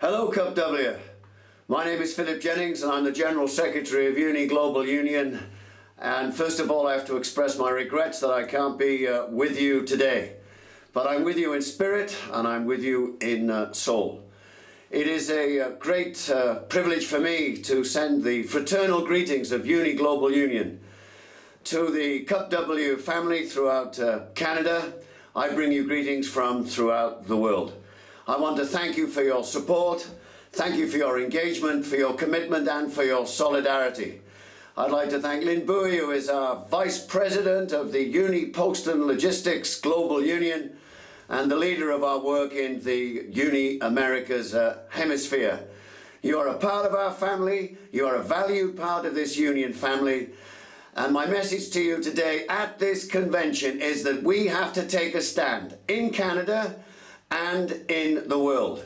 Hello, CUPW. My name is Philip Jennings and I'm the General Secretary of Uni Global Union. And first of all, I have to express my regrets that I can't be with you today. But I'm with you in spirit and I'm with you in soul. It is a great privilege for me to send the fraternal greetings of Uni Global Union to the CUPW family throughout Canada. I bring you greetings from throughout the world. I want to thank you for your support, thank you for your engagement, for your commitment and for your solidarity. I'd like to thank Lynn Bowie, who is our Vice President of the Uni Post and Logistics Global Union and the leader of our work in the Uni Americas hemisphere. You are a part of our family, you are a valued part of this union family, and my message to you today at this convention is that we have to take a stand in Canada and in the world.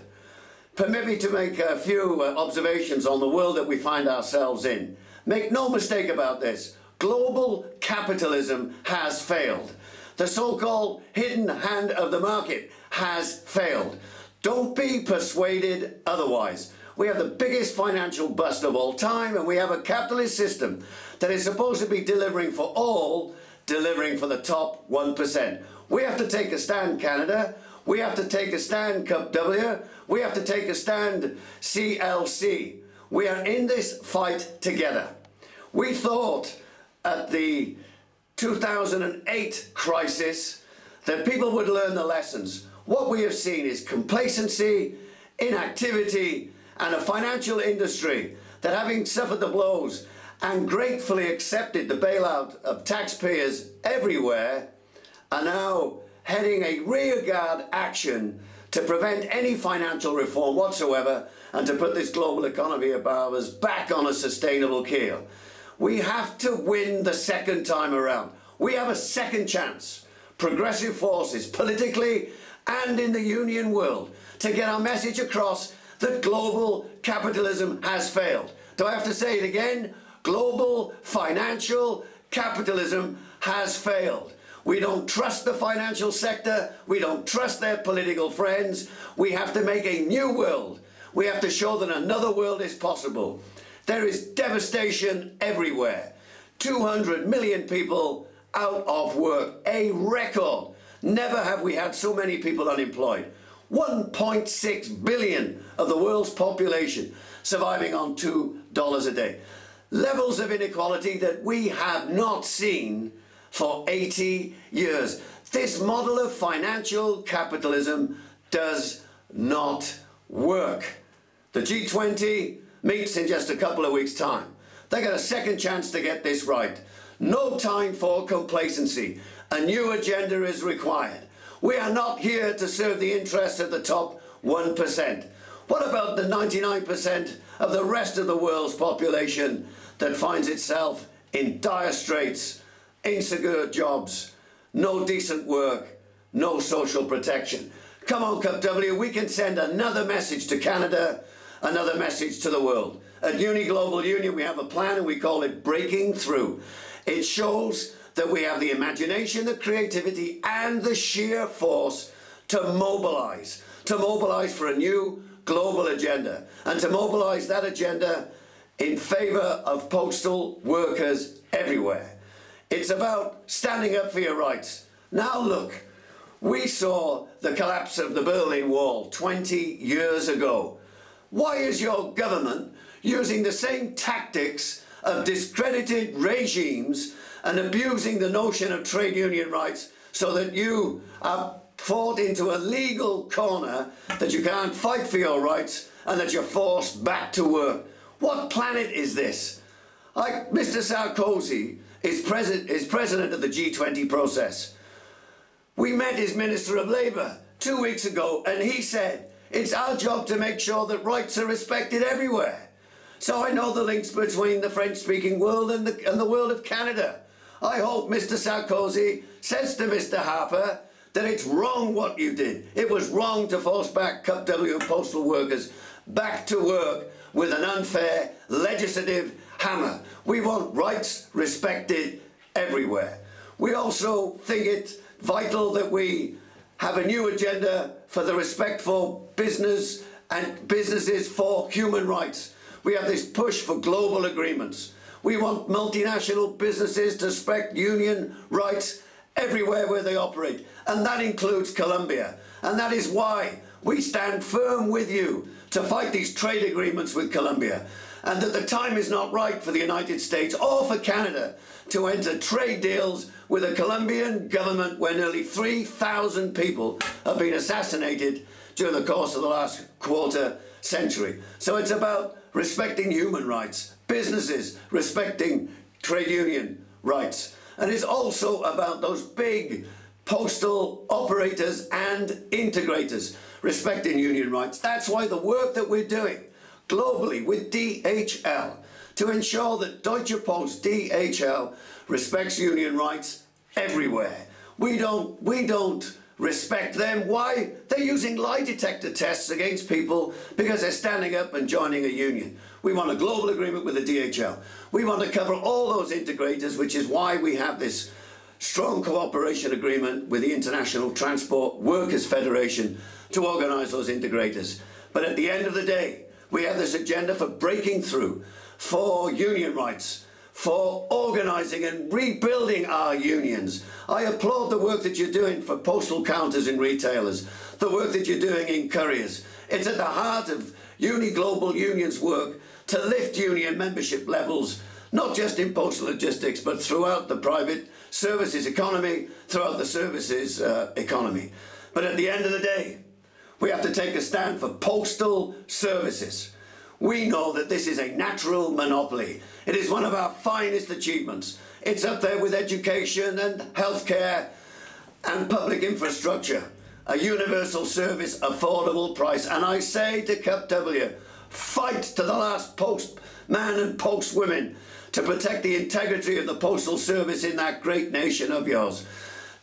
Permit me to make a few observations on the world that we find ourselves in. Make no mistake about this, global capitalism has failed. The so-called hidden hand of the market has failed. Don't be persuaded otherwise. We have the biggest financial bust of all time, and we have a capitalist system that is supposed to be delivering for all, delivering for the top 1%. We have to take a stand, Canada. We have to take a stand, CUPW. We have to take a stand, CLC. We are in this fight together. We thought at the 2008 crisis that people would learn the lessons. What we have seen is complacency, inactivity, and a financial industry that, having suffered the blows and gratefully accepted the bailout of taxpayers everywhere, are now heading a rearguard action to prevent any financial reform whatsoever and to put this global economy of ours back on a sustainable keel. We have to win the second time around. We have a second chance, progressive forces, politically and in the union world, to get our message across that global capitalism has failed. Do I have to say it again? Global financial capitalism has failed. We don't trust the financial sector. We don't trust their political friends. We have to make a new world. We have to show that another world is possible. There is devastation everywhere. 200 million people out of work, a record. Never have we had so many people unemployed. 1.6 billion of the world's population surviving on $2 a day. Levels of inequality that we have not seen for 80 years. This model of financial capitalism does not work. The G20 meets in just a couple of weeks' time. They got a second chance to get this right. No time for complacency. A new agenda is required. We are not here to serve the interests of the top 1%. What about the 99% of the rest of the world's population that finds itself in dire straits, insecure jobs, no decent work, no social protection? Come on, CUPW, we can send another message to Canada, another message to the world. At Uni Global Union, we have a plan and we call it Breaking Through. It shows that we have the imagination, the creativity, and the sheer force to mobilize for a new global agenda, and to mobilize that agenda in favor of postal workers everywhere. It's about standing up for your rights. Now look, we saw the collapse of the Berlin Wall 20 years ago. Why is your government using the same tactics of discredited regimes and abusing the notion of trade union rights so that you are fought into a legal corner, that you can't fight for your rights and that you're forced back to work? What planet is this? Mr. Sarkozy is president of the G20 process. We met his Minister of Labour 2 weeks ago and he said, it's our job to make sure that rights are respected everywhere. So I know the links between the French-speaking world and the world of Canada. I hope Mr. Sarkozy says to Mr. Harper that it's wrong what you did. It was wrong to force back CUPW postal workers back to work with an unfair legislative hammer. We want rights respected everywhere. We also think it vital that we have a new agenda for the respect for business and businesses for human rights. We have this push for global agreements. We want multinational businesses to respect union rights everywhere where they operate, and that includes Colombia. And that is why we stand firm with you to fight these trade agreements with Colombia, and that the time is not right for the United States or for Canada to enter trade deals with a Colombian government where nearly 3,000 people have been assassinated during the course of the last quarter century. So it's about respecting human rights, businesses respecting trade union rights. And it's also about those big postal operators and integrators respecting union rights. That's why the work that we're doing globally with DHL to ensure that Deutsche Post, DHL, respects union rights everywhere. We don't respect them. Why? They're using lie detector tests against people because they're standing up and joining a union. We want a global agreement with the DHL. We want to cover all those integrators, which is why we have this strong cooperation agreement with the International Transport Workers Federation to organise those integrators. But at the end of the day, we have this agenda for breaking through, for union rights, for organising and rebuilding our unions. I applaud the work that you're doing for postal counters and retailers, the work that you're doing in couriers. It's at the heart of Global Union's work to lift union membership levels, not just in postal logistics, but throughout the private services economy, throughout the services economy. But at the end of the day, we have to take a stand for postal services. We know that this is a natural monopoly. It is one of our finest achievements. It's up there with education and healthcare and public infrastructure. A universal service, affordable price. And I say to CUPW, fight to the last postman and postwoman to protect the integrity of the postal service in that great nation of yours.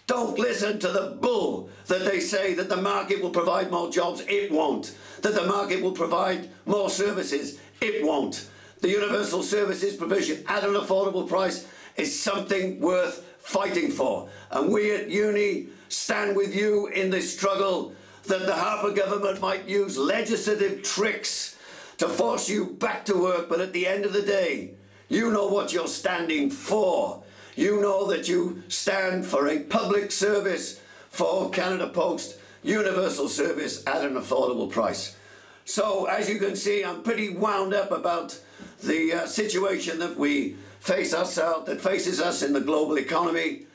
Don't listen to the bull that they say that the market will provide more jobs. It won't. That the market will provide more services. It won't. The universal services provision at an affordable price is something worth fighting for. And we at Uni stand with you in this struggle that the Harper government might use legislative tricks to force you back to work. But at the end of the day, you know what you're standing for. You know that you stand for a public service for Canada Post, universal service at an affordable price. So as you can see, I'm pretty wound up about the situation that we face ourselves, that faces us in the global economy.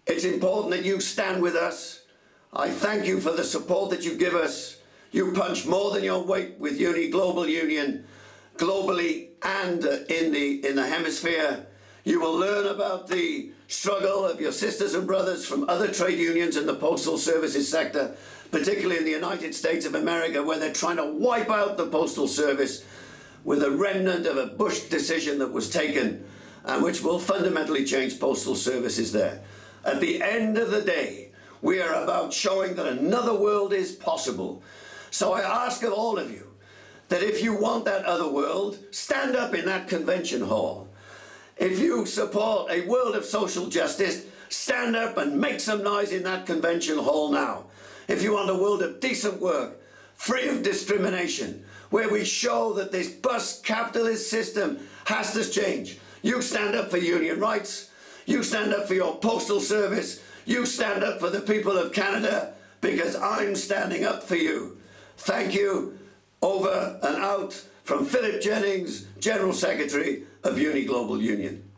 It's important that you stand with us. I thank you for the support that you give us. You punch more than your weight with Global Union, globally and in the hemisphere. You will learn about the struggle of your sisters and brothers from other trade unions in the postal services sector, particularly in the United States of America, where they're trying to wipe out the postal service with a remnant of a Bush decision that was taken and which will fundamentally change postal services there. At the end of the day, we are about showing that another world is possible. So I ask of all of you that if you want that other world, stand up in that convention hall. If you support a world of social justice, stand up and make some noise in that convention hall now. If you want a world of decent work, free of discrimination, where we show that this bus capitalist system has to change, you stand up for union rights, you stand up for your postal service, you stand up for the people of Canada, because I'm standing up for you. Thank you. Over and out from Philip Jennings, General Secretary of Global Union.